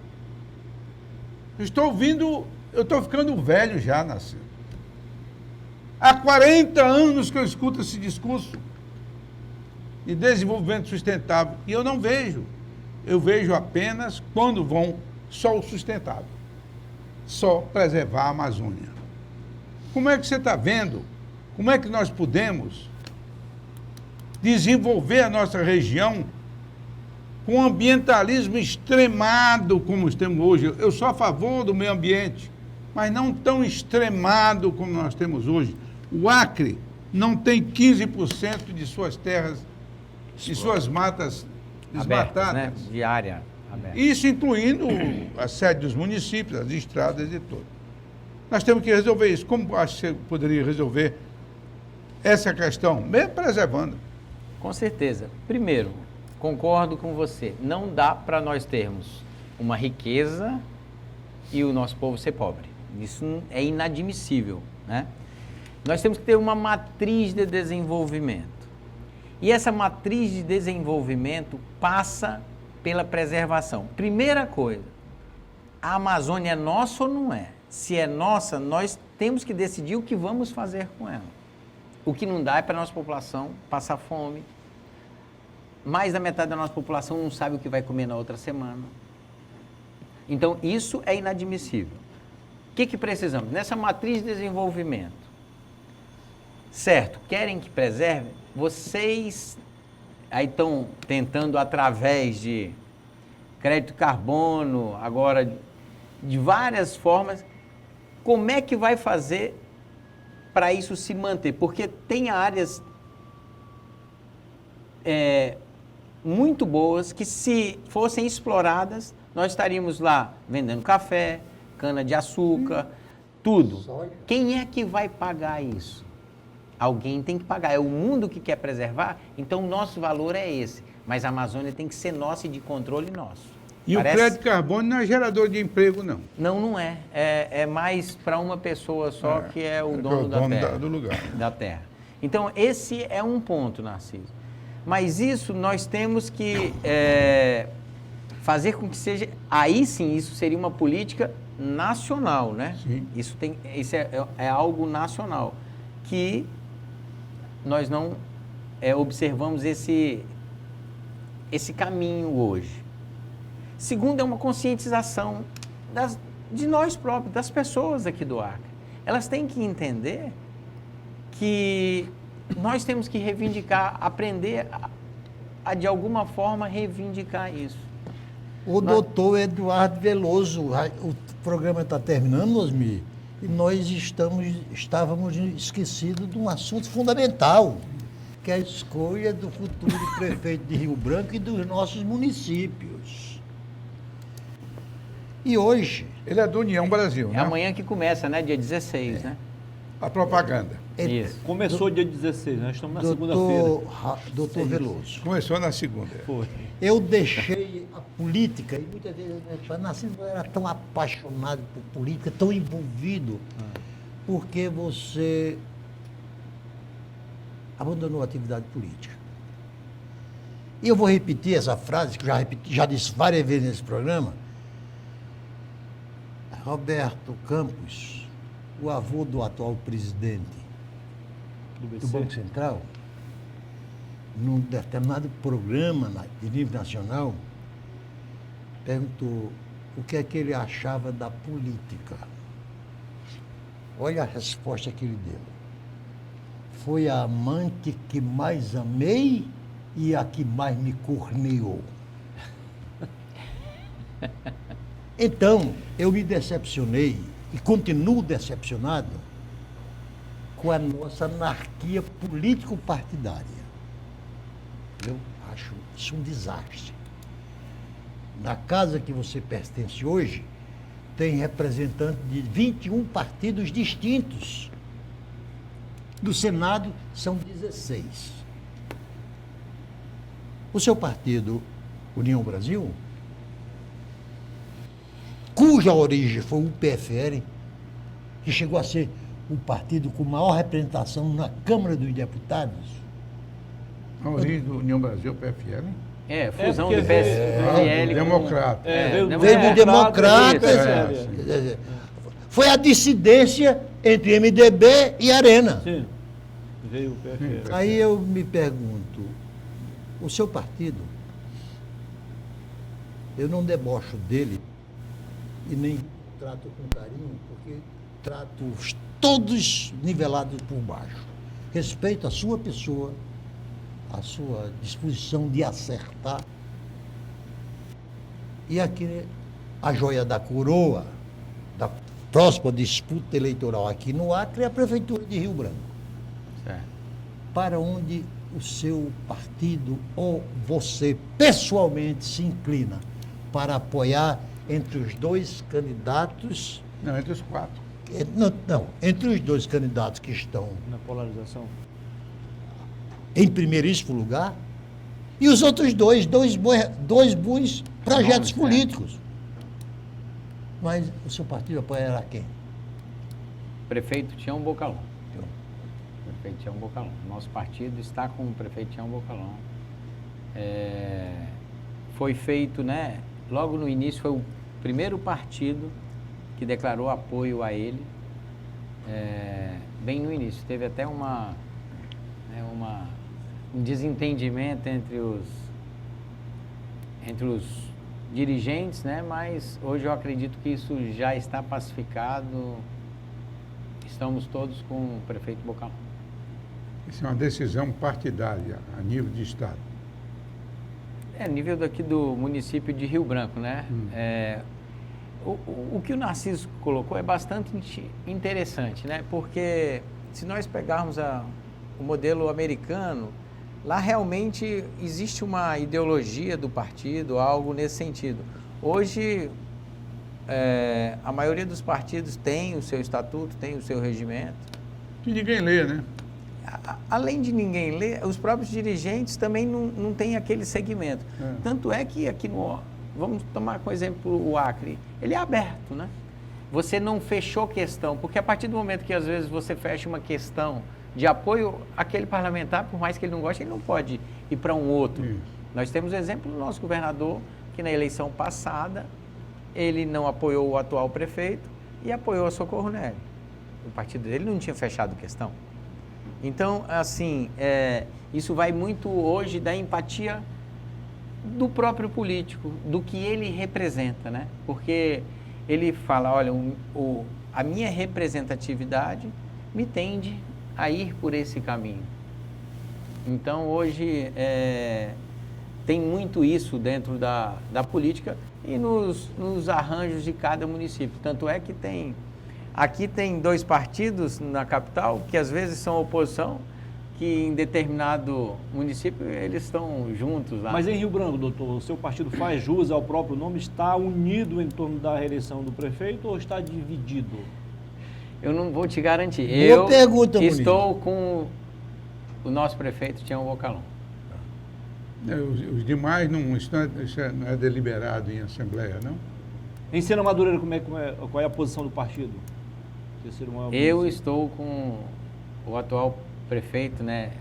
Eu estou ficando velho já, Narciso. Há 40 anos que eu escuto esse discurso de desenvolvimento sustentável e eu não vejo. Eu vejo apenas quando vão só o sustentável, só preservar a Amazônia. Como é que você está vendo? Como é que nós podemos desenvolver a nossa região com um ambientalismo extremado como temos hoje? Eu sou a favor do meio ambiente, mas não tão extremado como nós temos hoje. O Acre não tem 15% de suas terras, de suas matas desmatadas. Né? De área aberta. Isso incluindo a sede dos municípios, as estradas e tudo. Nós temos que resolver isso. Como acho que você poderia resolver essa questão, mesmo preservando? Com certeza. Primeiro, concordo com você. Não dá para nós termos uma riqueza e o nosso povo ser pobre. Isso é inadmissível, né? Nós temos que ter uma matriz de desenvolvimento. E essa matriz de desenvolvimento passa pela preservação. Primeira coisa, a Amazônia é nossa ou não é? Se é nossa, nós temos que decidir o que vamos fazer com ela. O que não dá é para a nossa população passar fome. Mais da metade da nossa população não sabe o que vai comer na outra semana. Então, isso é inadmissível. O que precisamos? Nessa matriz de desenvolvimento. Certo, querem que preserve? Vocês aí estão tentando, através de crédito carbono, agora de várias formas, como é que vai fazer para isso se manter? Porque tem áreas muito boas que, se fossem exploradas, nós estaríamos lá vendendo café, cana-de-açúcar, tudo. Quem é que vai pagar isso? Alguém tem que pagar. É o mundo que quer preservar, então o nosso valor é esse. Mas a Amazônia tem que ser nossa e de controle nosso. E o crédito carbono não é gerador de emprego, não. Não é. É mais para uma pessoa só, que é o dono da terra. Do lugar. Da terra. Então, esse é um ponto, Narciso. Mas isso nós temos que fazer com que seja... Aí sim, isso seria uma política nacional, né? Sim. Isso é algo nacional, que nós não observamos esse caminho hoje. Segundo, é uma conscientização de nós próprios, das pessoas aqui do Acre. Elas têm que entender que nós temos que reivindicar, aprender a de alguma forma reivindicar isso. O doutor Eduardo Veloso, o programa está terminando, Osmir, e nós estávamos esquecidos de um assunto fundamental, que é a escolha do futuro prefeito de Rio Branco e dos nossos municípios. E hoje... Ele é do União Brasil, né? É amanhã que começa, né? Dia 16, né? A propaganda. Isso. Começou dia 16, nós estamos na segunda-feira. Doutor Veloso. Começou na segunda. Foi. Eu deixei a política, e muitas vezes eu Narciso era tão apaixonado por política, tão envolvido, porque você abandonou a atividade política. E eu vou repetir essa frase, que já disse várias vezes nesse programa. Roberto Campos, o avô do atual presidente do Banco Central, num determinado programa de nível nacional, perguntou o que é que ele achava da política. Olha a resposta que ele deu. Foi a amante que mais amei e a que mais me corneou. Então, eu me decepcionei e continuo decepcionado com a nossa anarquia político-partidária. Eu acho isso um desastre. Na casa que você pertence hoje, tem representantes de 21 partidos distintos. Do Senado, são 16. O seu partido, União Brasil, cuja origem foi o PFL, que chegou a ser o partido com maior representação na Câmara dos Deputados. A origem do União Brasil, PFL? Fusão porque do PSL com... Democrata. Veio do Democratas. PSL. Foi a dissidência entre MDB e Arena. Sim, veio o PFL. Aí eu me pergunto, o seu partido, eu não debocho dele e nem trato com carinho, porque trato todos nivelados por baixo. Respeito a sua pessoa, a sua disposição de acertar. E aqui, a joia da coroa, da próxima disputa eleitoral aqui no Acre, é a Prefeitura de Rio Branco. Certo. Para onde o seu partido ou você pessoalmente se inclina para apoiar entre os dois candidatos? Não, entre os 4. Não, entre os dois candidatos que estão Na polarização. em primeiríssimo lugar, e os outros dois bons projetos políticos. Mas o seu partido apoiará quem? Prefeito Tião Bocalhão. Prefeito Tião Bocalhão. Nosso partido está com o prefeito Tião Bocalhão. Foi feito, né? Logo no início foi o primeiro partido que declarou apoio a ele. Bem no início. Teve até um desentendimento entre os dirigentes, né? Mas hoje eu acredito que isso já está pacificado. Estamos todos com o prefeito Bocalhão. Isso é uma decisão partidária a nível de Estado. Nível daqui do município de Rio Branco, né? O que o Narciso colocou é bastante interessante, né? Porque se nós pegarmos o modelo americano, lá realmente existe uma ideologia do partido, algo nesse sentido. Hoje, a maioria dos partidos tem o seu estatuto, tem o seu regimento. Que ninguém lê, né? Além de ninguém ler, os próprios dirigentes também não têm aquele segmento. Tanto é que aqui vamos tomar como exemplo o Acre, ele é aberto, né? Você não fechou questão, porque a partir do momento que às vezes você fecha uma questão de apoio, aquele parlamentar, por mais que ele não goste, ele não pode ir para um outro. Nós temos o exemplo do nosso governador, que na eleição passada, ele não apoiou o atual prefeito e apoiou a Socorro Nery. O partido dele não tinha fechado questão. Então, assim, isso vai muito hoje da empatia do próprio político, do que ele representa, né? Porque ele fala, olha, a minha representatividade me tende a ir por esse caminho. Então, hoje, tem muito isso dentro da política e nos arranjos de cada município. Tanto é que aqui tem 2 partidos na capital que às vezes são oposição, que em determinado município eles estão juntos lá. Mas em Rio Branco, doutor, o seu partido faz jus ao próprio nome, está unido em torno da reeleição do prefeito ou está dividido? Eu não vou te garantir. Boa pergunta, estou com o nosso prefeito Tião Bocalhão. Os demais isso não é deliberado em assembleia, não? Em Sena Madureira, qual é a posição do partido? Eu estou com o atual prefeito, né,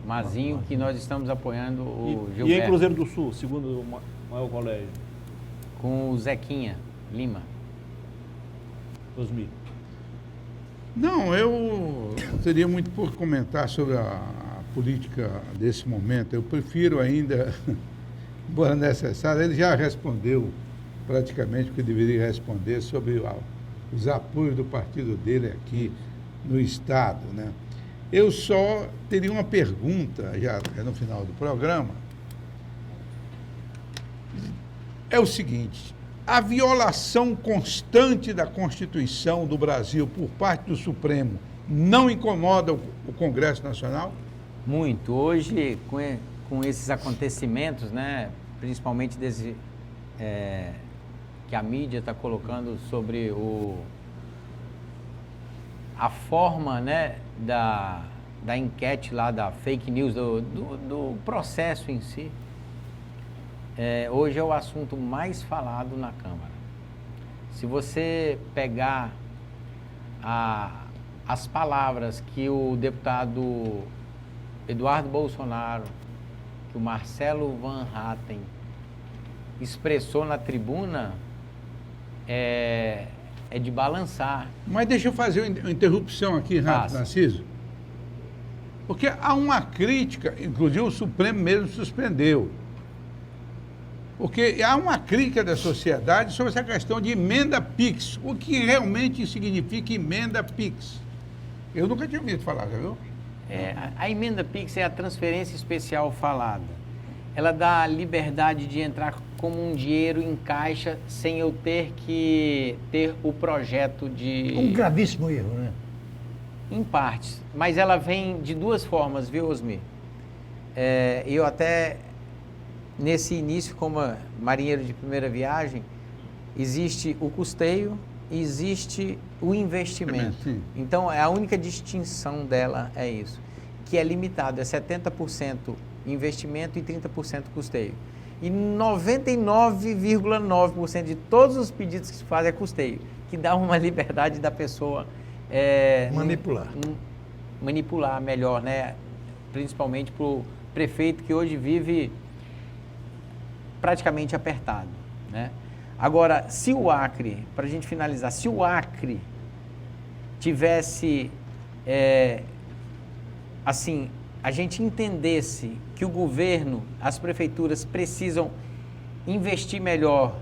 Mazinho, que nós estamos apoiando o Gilberto. E em Cruzeiro do Sul, segundo o maior colégio? Com o Zequinha Lima. Osmi. Não, eu teria muito por comentar sobre a política desse momento. Eu prefiro ainda, embora necessário, ele já respondeu praticamente o que deveria responder sobre os apoios do partido dele aqui no Estado, né? Eu só teria uma pergunta, já no final do programa. É o seguinte: a violação constante da Constituição do Brasil por parte do Supremo não incomoda o Congresso Nacional? Muito. Hoje, com esses acontecimentos, né, principalmente que a mídia está colocando sobre a forma, né, da enquete lá, da fake news, do processo em si, hoje é o assunto mais falado na Câmara. Se você pegar as palavras que o deputado Eduardo Bolsonaro, que o Marcelo Van Hatten expressou na tribuna, é de balançar. Mas deixa eu fazer uma interrupção aqui, rápido, Narciso. Porque há uma crítica, inclusive o Supremo mesmo suspendeu. Porque há uma crítica da sociedade sobre essa questão de emenda PIX. O que realmente significa emenda PIX? Eu nunca tinha ouvido falar, já viu? A emenda PIX é a transferência especial falada. Ela dá a liberdade de entrar como um dinheiro em caixa sem eu ter que ter o projeto de... Um gravíssimo erro, né? Em partes. Mas ela vem de duas formas, viu, Osmir? Eu até, nesse início, como marinheiro de primeira viagem, existe o custeio e existe o investimento. Sim. Então, a única distinção dela é isso, que é limitado, é 70% investimento e 30% custeio. E 99,9% de todos os pedidos que se fazem é custeio, que dá uma liberdade da pessoa manipular melhor, né? Principalmente para o prefeito que hoje vive praticamente apertado, né? Agora, se o Acre, para a gente finalizar, se o Acre tivesse, assim, a gente entendesse que o governo, as prefeituras precisam investir melhor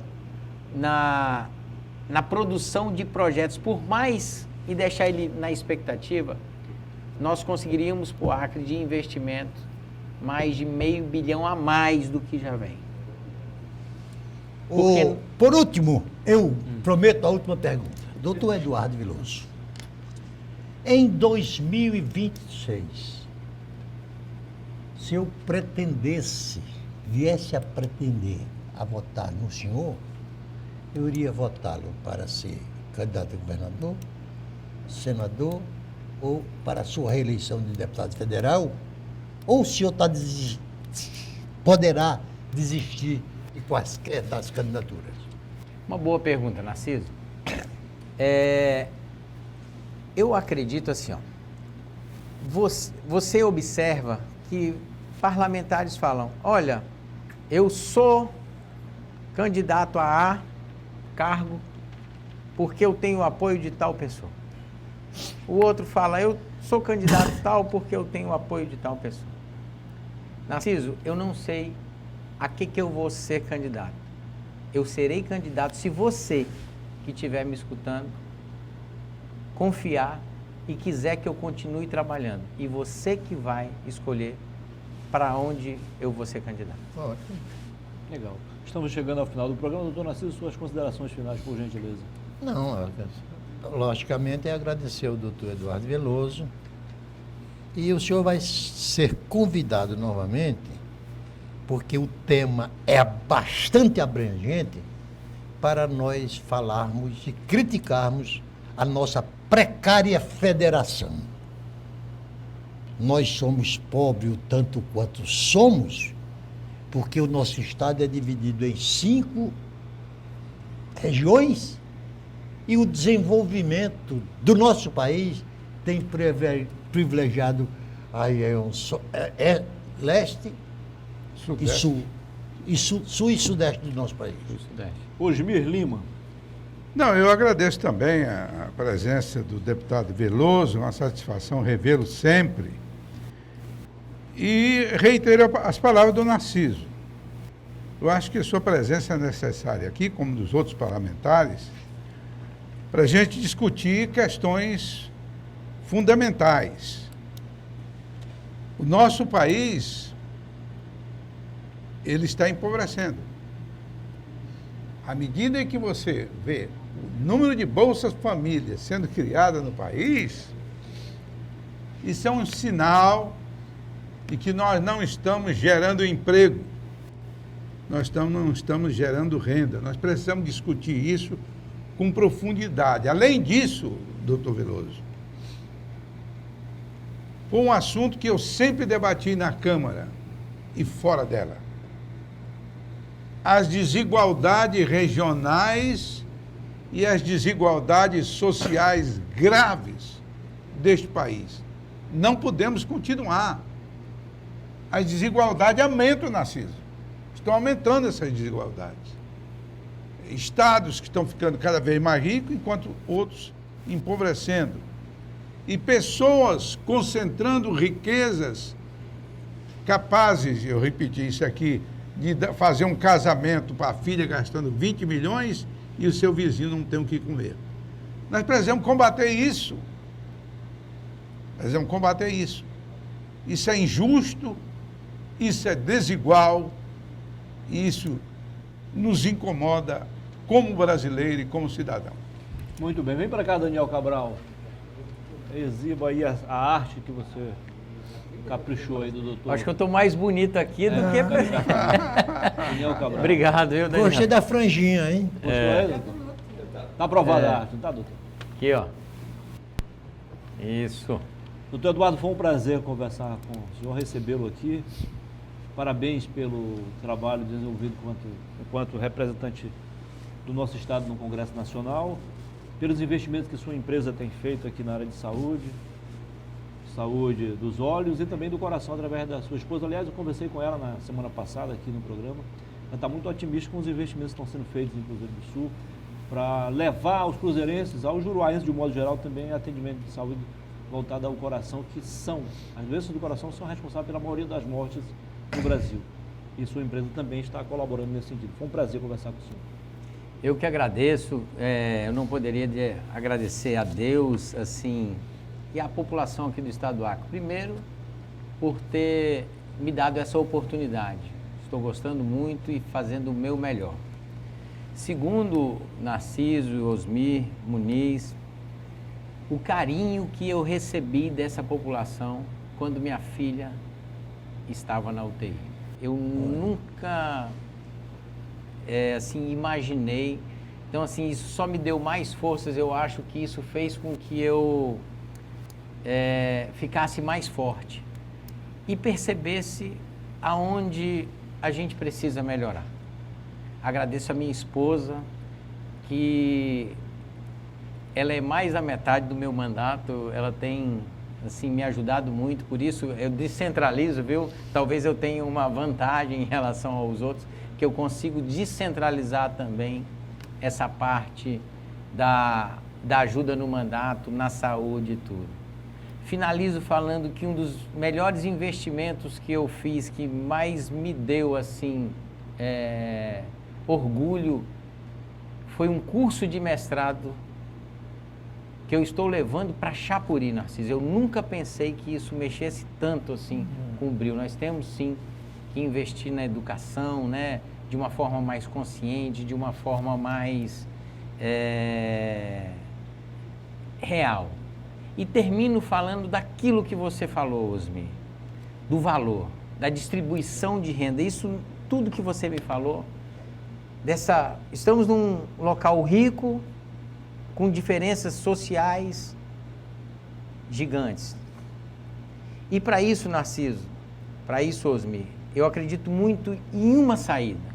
na produção de projetos, por mais e deixar ele na expectativa, nós conseguiríamos para o Acre de investimento mais de R$500 milhão a mais do que já vem. Por último, eu prometo a última pergunta. Doutor Eduardo Veloso, em 2026, se eu viesse a pretender a votar no senhor, eu iria votá-lo para ser candidato a governador, senador ou para a sua reeleição de deputado federal, ou o senhor poderá desistir de quaisquer das candidaturas? Uma boa pergunta, Narciso. Eu acredito assim, ó, você observa que parlamentares falam, olha, eu sou candidato a cargo porque eu tenho o apoio de tal pessoa. O outro fala, eu sou candidato tal porque eu tenho o apoio de tal pessoa. Narciso, eu não sei a que eu vou ser candidato. Eu serei candidato se você que estiver me escutando confiar e quiser que eu continue trabalhando. E você que vai escolher para onde eu vou ser candidato. Ótimo. Legal. Estamos chegando ao final do programa. Doutor Narciso, suas considerações finais, por gentileza. Não, logicamente é agradecer ao doutor Eduardo Veloso. E o senhor vai ser convidado novamente, porque o tema é bastante abrangente, para nós falarmos e criticarmos a nossa precária federação. Nós somos pobres o tanto quanto somos, porque o nosso estado é dividido em 5 regiões e o desenvolvimento do nosso país tem privilegiado aí leste e sul, sul e sudeste do nosso país. Osmir Lima. Não, eu agradeço também a presença do deputado Veloso, uma satisfação revê-lo sempre. E reitero as palavras do Narciso. Eu acho que a sua presença é necessária aqui, como dos outros parlamentares, para a gente discutir questões fundamentais. O nosso país, ele está empobrecendo. À medida em que você vê o número de Bolsas Família sendo criada no país, isso é um sinal de que nós não estamos gerando emprego, nós não estamos gerando renda. Nós precisamos discutir isso com profundidade. Além disso, doutor Veloso, foi um assunto que eu sempre debati na Câmara e fora dela. as desigualdades regionais e as desigualdades sociais graves deste país. Não podemos continuar. As desigualdades aumentam, Narciso. Estão aumentando essas desigualdades. Estados que estão ficando cada vez mais ricos, enquanto outros empobrecendo. E pessoas concentrando riquezas capazes, eu repeti isso aqui, de fazer um casamento para a filha gastando 20 milhões e o seu vizinho não tem o que comer. Nós precisamos combater isso. Precisamos combater isso. Isso é injusto, isso é desigual, e isso nos incomoda como brasileiro e como cidadão. Muito bem, vem para cá, Daniel Cabral. Exiba aí a arte que você caprichou aí do doutor. Acho que eu estou mais bonito aqui do que... Daniel Cabral. Obrigado, viu, Daniel? Gostei da franjinha, hein? Gostou aí, doutor? Tá aprovada a arte, não tá, doutor? Aqui, ó. Isso. Doutor Eduardo, foi um prazer conversar com o senhor, recebê-lo aqui. Parabéns pelo trabalho desenvolvido enquanto representante do nosso Estado no Congresso Nacional, pelos investimentos que sua empresa tem feito aqui na área de saúde dos olhos e também do coração através da sua esposa. Aliás, eu conversei com ela na semana passada aqui no programa. Ela está muito otimista com os investimentos que estão sendo feitos em Cruzeiro do Sul para levar aos cruzeirenses, aos juruáenses de um modo geral, também atendimento de saúde voltado ao coração, que são, as doenças do coração são responsáveis pela maioria das mortes no Brasil. E sua empresa também está colaborando nesse sentido. Foi um prazer conversar com o senhor. Eu que agradeço, eu não poderia agradecer a Deus, assim, e à população aqui do estado do Acre. Primeiro, por ter me dado essa oportunidade. Estou gostando muito e fazendo o meu melhor. Segundo, Narciso, Osmir, Muniz, o carinho que eu recebi dessa população quando minha filha estava na UTI. Eu nunca, assim, imaginei. Então, assim, isso só me deu mais forças. Eu acho que isso fez com que eu ficasse mais forte e percebesse aonde a gente precisa melhorar. Agradeço a minha esposa, que ela é mais da metade do meu mandato, ela tem, assim, me ajudado muito, por isso eu descentralizo, viu? Talvez eu tenha uma vantagem em relação aos outros, que eu consigo descentralizar também essa parte da ajuda no mandato, na saúde e tudo. Finalizo falando que um dos melhores investimentos que eu fiz, que mais me deu, assim, orgulho, foi um curso de mestrado que eu estou levando para Chapuri, Narciso. Eu nunca pensei que isso mexesse tanto assim com o Bril. Nós temos sim que investir na educação, né, de uma forma mais consciente, de uma forma mais real. E termino falando daquilo que você falou, Osmir, do valor, da distribuição de renda. Isso tudo que você me falou, estamos num local rico, com diferenças sociais gigantes. E para isso, Narciso, para isso, Osmir, eu acredito muito em uma saída,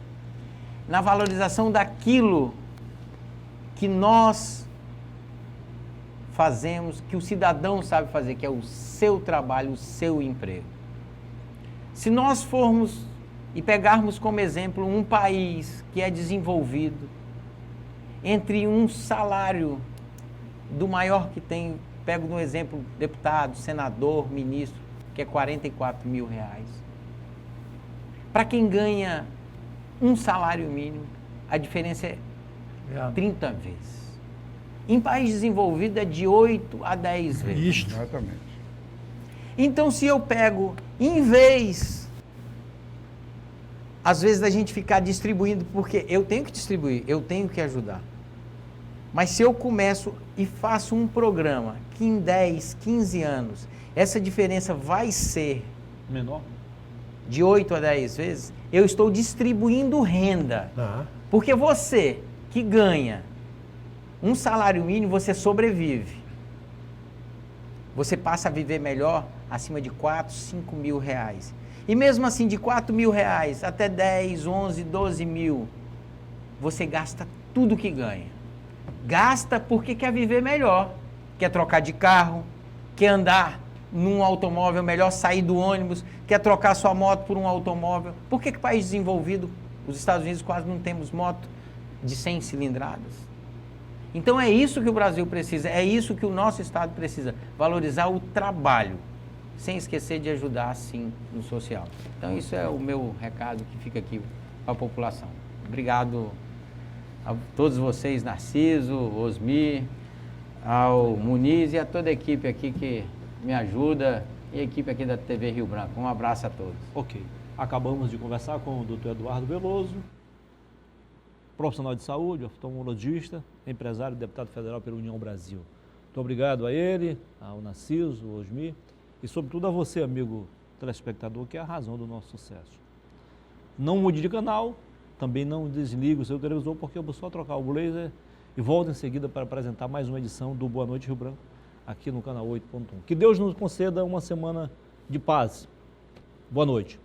na valorização daquilo que nós fazemos, que o cidadão sabe fazer, que é o seu trabalho, o seu emprego. Se nós formos e pegarmos como exemplo um país que é desenvolvido, entre um salário do maior que tem, pego no exemplo deputado, senador, ministro, que é R$44 mil. Para quem ganha um salário mínimo, a diferença é 30 vezes. Em país desenvolvido é de 8 a 10 vezes. Isso. Exatamente. Então, se eu pego, em vez, às vezes, da gente ficar distribuindo, porque eu tenho que distribuir, eu tenho que ajudar. Mas se eu começo e faço um programa que em 10, 15 anos, essa diferença vai ser menor, de 8 a 10 vezes, eu estou distribuindo renda. Porque você que ganha um salário mínimo, você sobrevive. Você passa a viver melhor acima de 4, 5 mil reais. E mesmo assim, de 4 mil reais até 10, 11, 12 mil, você gasta tudo que ganha. Gasta porque quer viver melhor, quer trocar de carro, quer andar num automóvel melhor, sair do ônibus, quer trocar sua moto por um automóvel. Por que país desenvolvido, os Estados Unidos, quase não temos moto de 100 cilindradas? Então é isso que o Brasil precisa, é isso que o nosso Estado precisa, valorizar o trabalho, sem esquecer de ajudar, sim, no social. Então isso é o meu recado que fica aqui para a população. Obrigado a todos vocês, Narciso, Osmir, ao Muniz e a toda a equipe aqui que me ajuda e a equipe aqui da TV Rio Branco. Um abraço a todos. Ok. Acabamos de conversar com o Dr. Eduardo Veloso, profissional de saúde, oftalmologista, empresário e deputado federal pela União Brasil. Muito obrigado a ele, ao Narciso, ao Osmir e, sobretudo, a você, amigo telespectador, que é a razão do nosso sucesso. Não mude de canal, também não desligue o seu televisor, porque eu vou só trocar o blazer e volto em seguida para apresentar mais uma edição do Boa Noite Rio Branco, aqui no canal 8.1. Que Deus nos conceda uma semana de paz. Boa noite.